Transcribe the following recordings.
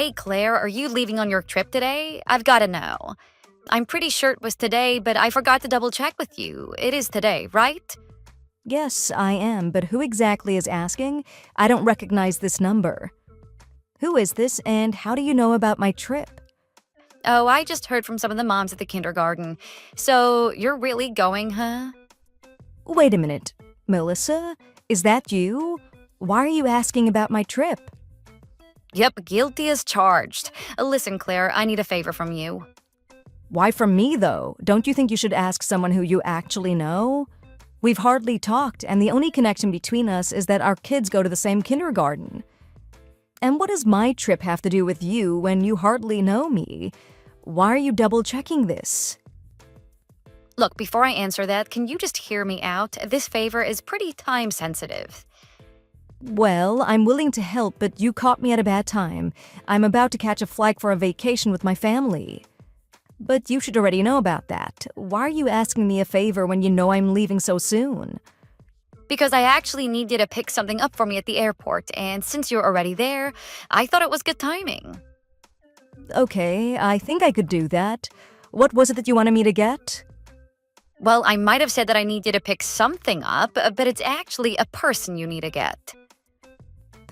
Hey, Claire, are you leaving on your trip today? I've got to know. I'm pretty sure it was today, but I forgot to double check with you. It is today, right? Yes, I am, but who exactly is asking? I don't recognize this number. Who is this, and how do you know about my trip? Oh, I just heard from some of the moms at the kindergarten. So, you're really going, huh? Wait a minute. Melissa? Is that you? Why are you asking about my trip? Yep, guilty as charged. Listen, Claire, I need a favor from you. Why from me, though? Don't you think you should ask someone who you actually know? We've hardly talked, and the only connection between us is that our kids go to the same kindergarten. And what does my trip have to do with you when you hardly know me? Why are you double-checking this? Look, before I answer that, can you just hear me out? This favor is pretty time sensitive. Well, I'm willing to help, but you caught me at a bad time. I'm about to catch a flight for a vacation with my family. But you should already know about that. Why are you asking me a favor when you know I'm leaving so soon? Because I actually need you to pick something up for me at the airport, and since you're already there, I thought it was good timing. Okay, I think I could do that. What was it that you wanted me to get? Well, I might have said that I need you to pick something up, but it's actually a person you need to get.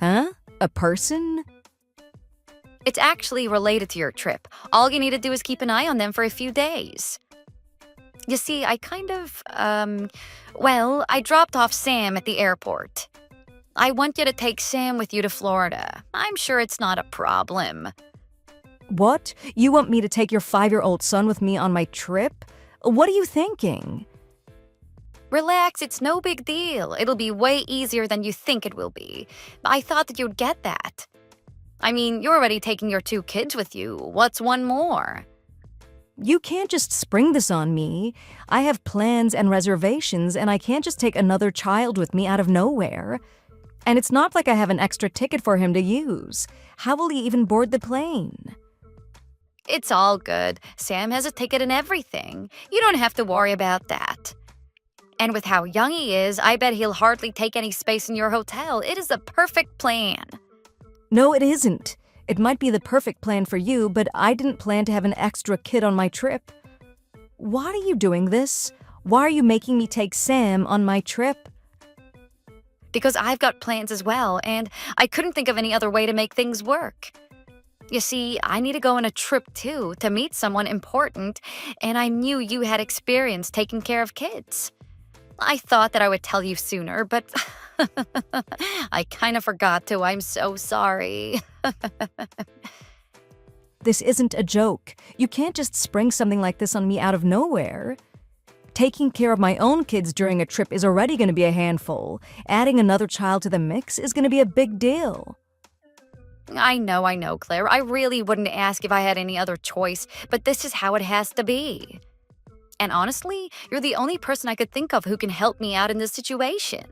Huh? A person? It's actually related to your trip. All you need to do is keep an eye on them for a few days. You see, I I dropped off Sam at the airport. I want you to take Sam with you to Florida. I'm sure it's not a problem. What? You want me to take your 5-year-old son with me on my trip? What are you thinking? Relax, it's no big deal. It'll be way easier than you think it will be. I thought that you'd get that. I mean, you're already taking your 2 kids with you. What's one more? You can't just spring this on me. I have plans and reservations, and I can't just take another child with me out of nowhere. And it's not like I have an extra ticket for him to use. How will he even board the plane? It's all good. Sam has a ticket and everything. You don't have to worry about that. And with how young he is, I bet he'll hardly take any space in your hotel. It is a perfect plan. No, it isn't. It might be the perfect plan for you, but I didn't plan to have an extra kid on my trip. Why are you doing this? Why are you making me take Sam on my trip? Because I've got plans as well, and I couldn't think of any other way to make things work. You see, I need to go on a trip too, to meet someone important, and I knew you had experience taking care of kids. I thought that I would tell you sooner, but I kind of forgot to. I'm so sorry. This isn't a joke. You can't just spring something like this on me out of nowhere. Taking care of my own kids during a trip is already going to be a handful. Adding another child to the mix is going to be a big deal. I know, Claire. I really wouldn't ask if I had any other choice, but this is how it has to be. And honestly, you're the only person I could think of who can help me out in this situation.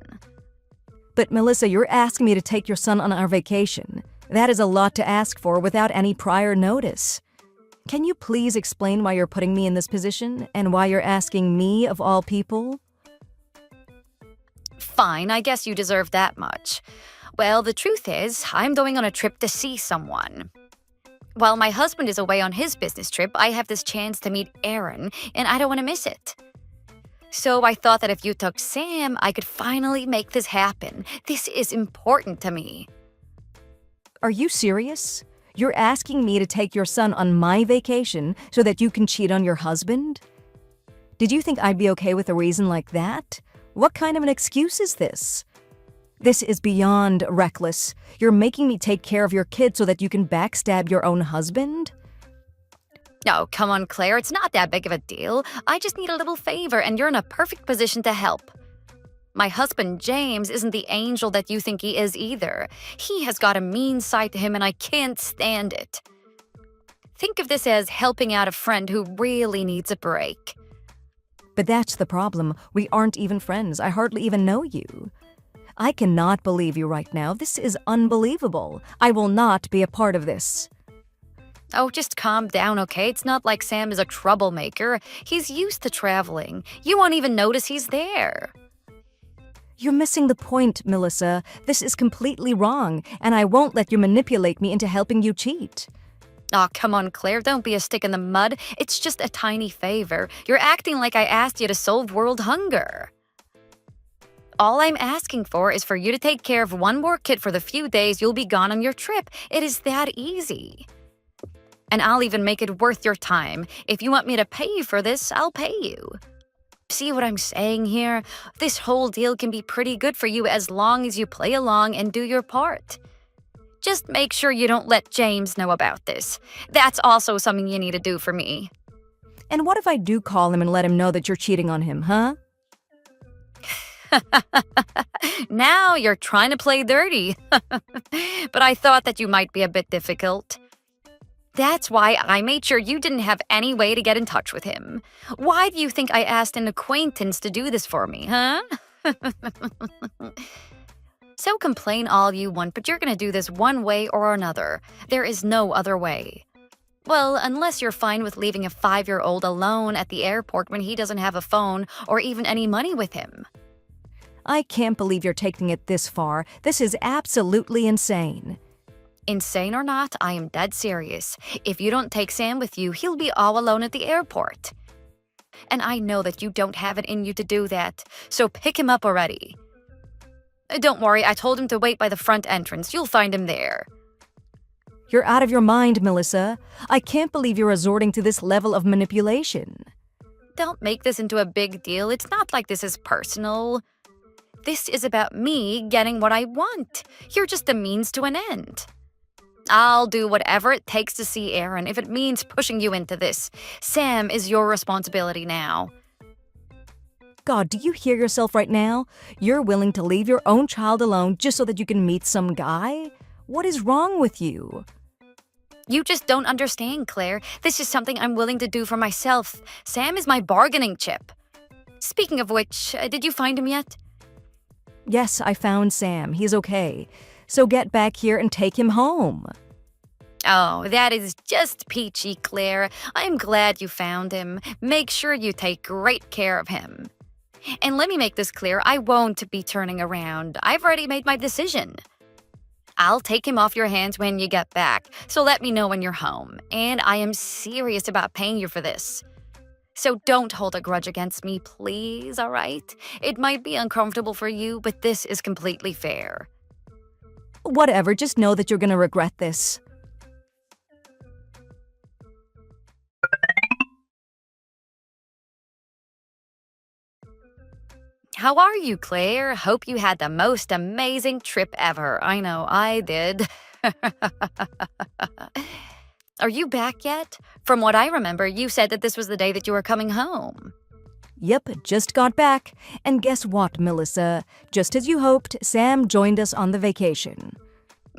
But Melissa, you're asking me to take your son on our vacation. That is a lot to ask for without any prior notice. Can you please explain why you're putting me in this position and why you're asking me of all people? Fine, I guess you deserve that much. Well, the truth is, I'm going on a trip to see someone. While my husband is away on his business trip, I have this chance to meet Aaron, and I don't want to miss it. So I thought that if you took Sam, I could finally make this happen. This is important to me. Are you serious? You're asking me to take your son on my vacation so that you can cheat on your husband? Did you think I'd be okay with a reason like that? What kind of an excuse is this? This is beyond reckless. You're making me take care of your kid so that you can backstab your own husband? No, come on, Claire, it's not that big of a deal. I just need a little favor, and you're in a perfect position to help. My husband, James, isn't the angel that you think he is either. He has got a mean side to him, and I can't stand it. Think of this as helping out a friend who really needs a break. But that's the problem. We aren't even friends. I hardly even know you. I cannot believe you right now. This is unbelievable. I will not be a part of this. Oh, just calm down, okay? It's not like Sam is a troublemaker. He's used to traveling. You won't even notice he's there. You're missing the point, Melissa. This is completely wrong, and I won't let you manipulate me into helping you cheat. Aw, come on, Claire, don't be a stick in the mud. It's just a tiny favor. You're acting like I asked you to solve world hunger. All I'm asking for is for you to take care of one more kid for the few days you'll be gone on your trip. It is that easy. And I'll even make it worth your time. If you want me to pay you for this, I'll pay you. See what I'm saying here? This whole deal can be pretty good for you as long as you play along and do your part. Just make sure you don't let James know about this. That's also something you need to do for me. And what if I do call him and let him know that you're cheating on him, huh? Now you're trying to play dirty. But I thought that you might be a bit difficult. That's why I made sure you didn't have any way to get in touch with him. Why do you think I asked an acquaintance to do this for me, huh? So complain all you want, but you're gonna do this one way or another. There is no other way. Well, unless you're fine with leaving a 5-year-old alone at the airport when he doesn't have a phone or even any money with him. I can't believe you're taking it this far. This is absolutely insane. Insane or not, I am dead serious. If you don't take Sam with you, he'll be all alone at the airport. And I know that you don't have it in you to do that, so pick him up already. Don't worry, I told him to wait by the front entrance. You'll find him there. You're out of your mind, Melissa. I can't believe you're resorting to this level of manipulation. Don't make this into a big deal. It's not like this is personal. This is about me getting what I want. You're just a means to an end. I'll do whatever it takes to see Aaron if it means pushing you into this. Sam is your responsibility now. God, do you hear yourself right now? You're willing to leave your own child alone just so that you can meet some guy? What is wrong with you? You just don't understand, Claire. This is something I'm willing to do for myself. Sam is my bargaining chip. Speaking of which, did you find him yet? Yes, I found Sam. He's okay. So get back here and take him home. Oh, that is just peachy, Claire. I'm glad you found him. Make sure you take great care of him. And let me make this clear, I won't be turning around. I've already made my decision. I'll take him off your hands when you get back, so let me know when you're home. And I am serious about paying you for this. So don't hold a grudge against me, please, all right? It might be uncomfortable for you, but this is completely fair. Whatever, just know that you're gonna regret this. How are you, Claire? Hope you had the most amazing trip ever. I know I did. Are you back yet? From what I remember, you said that this was the day that you were coming home. Yep, just got back. And guess what, Melissa? Just as you hoped, Sam joined us on the vacation.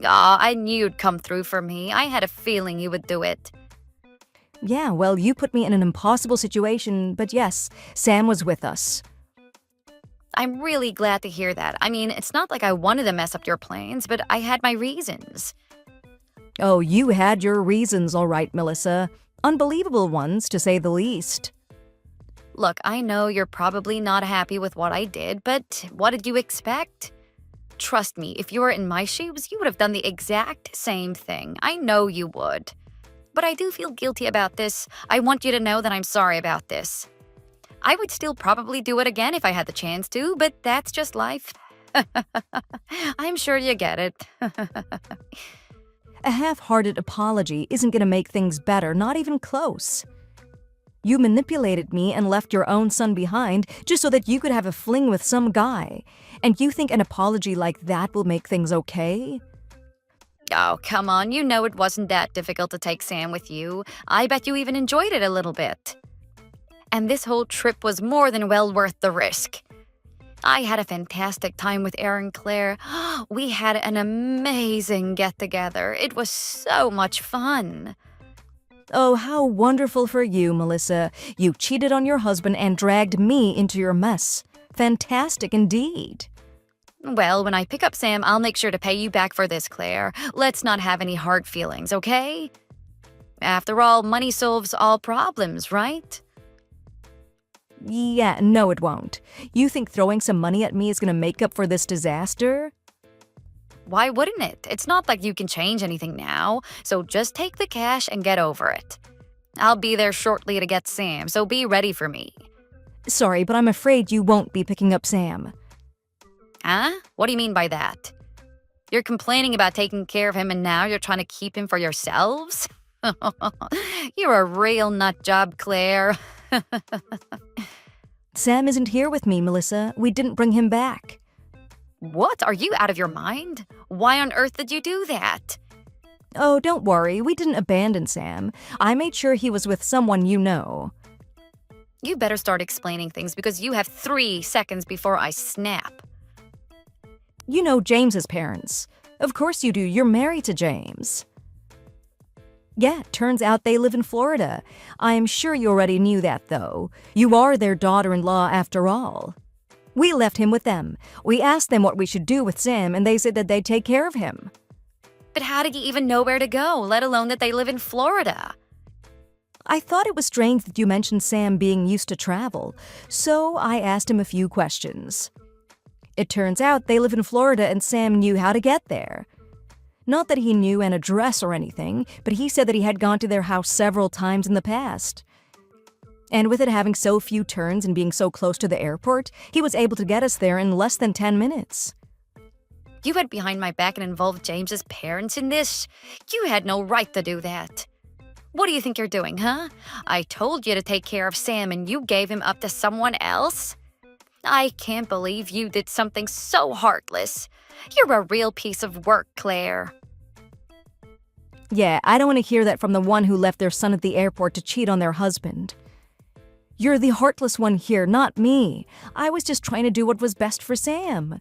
Aw, I knew you'd come through for me. I had a feeling you would do it. Yeah, well, you put me in an impossible situation, but yes, Sam was with us. I'm really glad to hear that. I mean, it's not like I wanted to mess up your plans, but I had my reasons. Oh, you had your reasons, all right, Melissa. Unbelievable ones, to say the least. Look, I know you're probably not happy with what I did, but what did you expect? Trust me, if you were in my shoes, you would have done the exact same thing. I know you would. But I do feel guilty about this. I want you to know that I'm sorry about this. I would still probably do it again if I had the chance to, but that's just life. I'm sure you get it. A half-hearted apology isn't going to make things better, not even close. You manipulated me and left your own son behind just so that you could have a fling with some guy. And you think an apology like that will make things okay? Oh, come on. You know it wasn't that difficult to take Sam with you. I bet you even enjoyed it a little bit. And this whole trip was more than well worth the risk. I had a fantastic time with Aaron Claire. We had an amazing get-together. It was so much fun. Oh, how wonderful for you, Melissa. You cheated on your husband and dragged me into your mess. Fantastic indeed. Well, when I pick up Sam, I'll make sure to pay you back for this, Claire. Let's not have any hard feelings, okay? After all, money solves all problems, right? Yeah, no, it won't. You think throwing some money at me is gonna make up for this disaster? Why wouldn't it? It's not like you can change anything now, so just take the cash and get over it. I'll be there shortly to get Sam, so be ready for me. Sorry, but I'm afraid you won't be picking up Sam. Huh? What do you mean by that? You're complaining about taking care of him and now you're trying to keep him for yourselves? You're a real nut job, Claire. Sam isn't here with me, Melissa. We didn't bring him back. What? Are you out of your mind? Why on earth did you do that? Oh, don't worry. We didn't abandon Sam. I made sure he was with someone you know. You better start explaining things because you have 3 seconds before I snap. You know James's parents. Of course you do. You're married to James. Yeah, turns out they live in Florida. I'm sure you already knew that, though. You are their daughter-in-law after all. We left him with them. We asked them what we should do with Sam, and they said that they'd take care of him. But how did you even know where to go, let alone that they live in Florida? I thought it was strange that you mentioned Sam being used to travel, so I asked him a few questions. It turns out they live in Florida and Sam knew how to get there. Not that he knew an address or anything, but he said that he had gone to their house several times in the past. And with it having so few turns and being so close to the airport, he was able to get us there in less than 10 minutes. You went behind my back and involved James's parents in this? You had no right to do that. What do you think you're doing, huh? I told you to take care of Sam and you gave him up to someone else? I can't believe you did something so heartless. You're a real piece of work, Claire. Yeah, I don't want to hear that from the one who left their son at the airport to cheat on their husband. You're the heartless one here, not me. I was just trying to do what was best for Sam.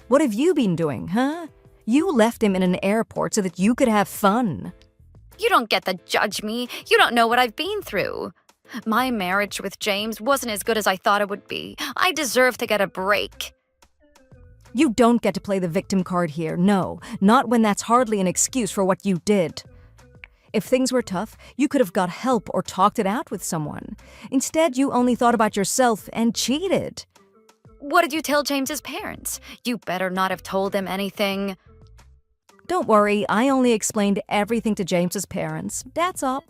What have you been doing, huh? You left him in an airport so that you could have fun. You don't get to judge me. You don't know what I've been through. My marriage with James wasn't as good as I thought it would be. I deserve to get a break. You don't get to play the victim card here, no. Not when that's hardly an excuse for what you did. If things were tough, you could have got help or talked it out with someone. Instead, you only thought about yourself and cheated. What did you tell James's parents? You better not have told them anything. Don't worry, I only explained everything to James's parents. That's all.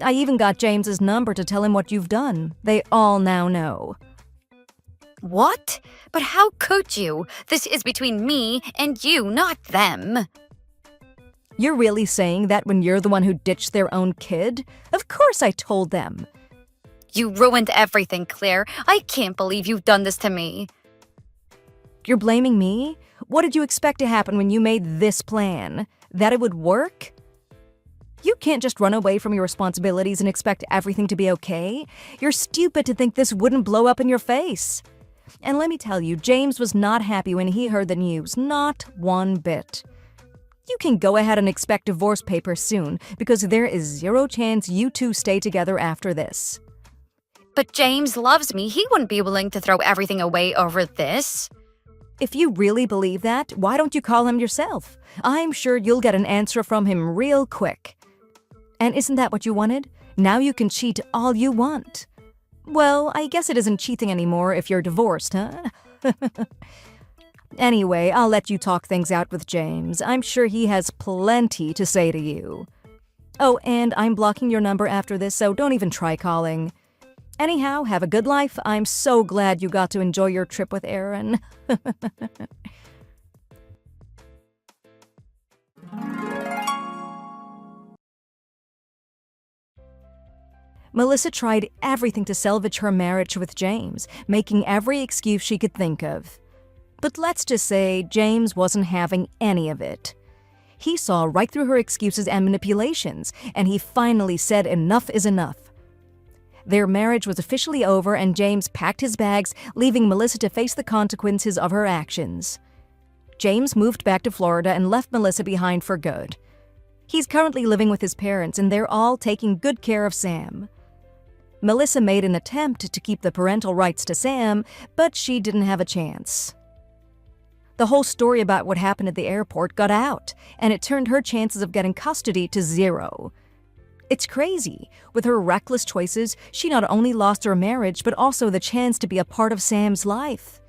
I even got James's number to tell him what you've done. They all now know. What? But how could you? This is between me and you, not them. You're really saying that when you're the one who ditched their own kid? Of course I told them. You ruined everything, Claire. I can't believe you've done this to me. You're blaming me? What did you expect to happen when you made this plan? That it would work? You can't just run away from your responsibilities and expect everything to be okay. You're stupid to think this wouldn't blow up in your face. And let me tell you, James was not happy when he heard the news, not one bit. You can go ahead and expect divorce papers soon, because there is zero chance you two stay together after this. But James loves me. He wouldn't be willing to throw everything away over this. If you really believe that, why don't you call him yourself? I'm sure you'll get an answer from him real quick. And isn't that what you wanted? Now you can cheat all you want. Well, I guess it isn't cheating anymore if you're divorced, huh? Anyway, I'll let you talk things out with James. I'm sure he has plenty to say to you. Oh, and I'm blocking your number after this, so don't even try calling. Anyhow, have a good life. I'm so glad you got to enjoy your trip with Aaron. Melissa tried everything to salvage her marriage with James, making every excuse she could think of. But let's just say James wasn't having any of it. He saw right through her excuses and manipulations, and he finally said enough is enough. Their marriage was officially over, and James packed his bags, leaving Melissa to face the consequences of her actions. James moved back to Florida and left Melissa behind for good. He's currently living with his parents, and they're all taking good care of Sam. Melissa made an attempt to keep the parental rights to Sam, but she didn't have a chance. The whole story about what happened at the airport got out, and it turned her chances of getting custody to 0. It's crazy. With her reckless choices, she not only lost her marriage, but also the chance to be a part of Sam's life.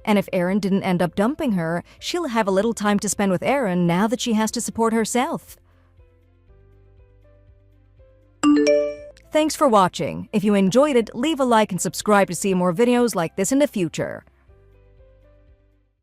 And if Aaron didn't end up dumping her, she'll have a little time to spend with Aaron now that she has to support herself. Thanks for watching. If you enjoyed it, leave a like and subscribe to see more videos like this in the future.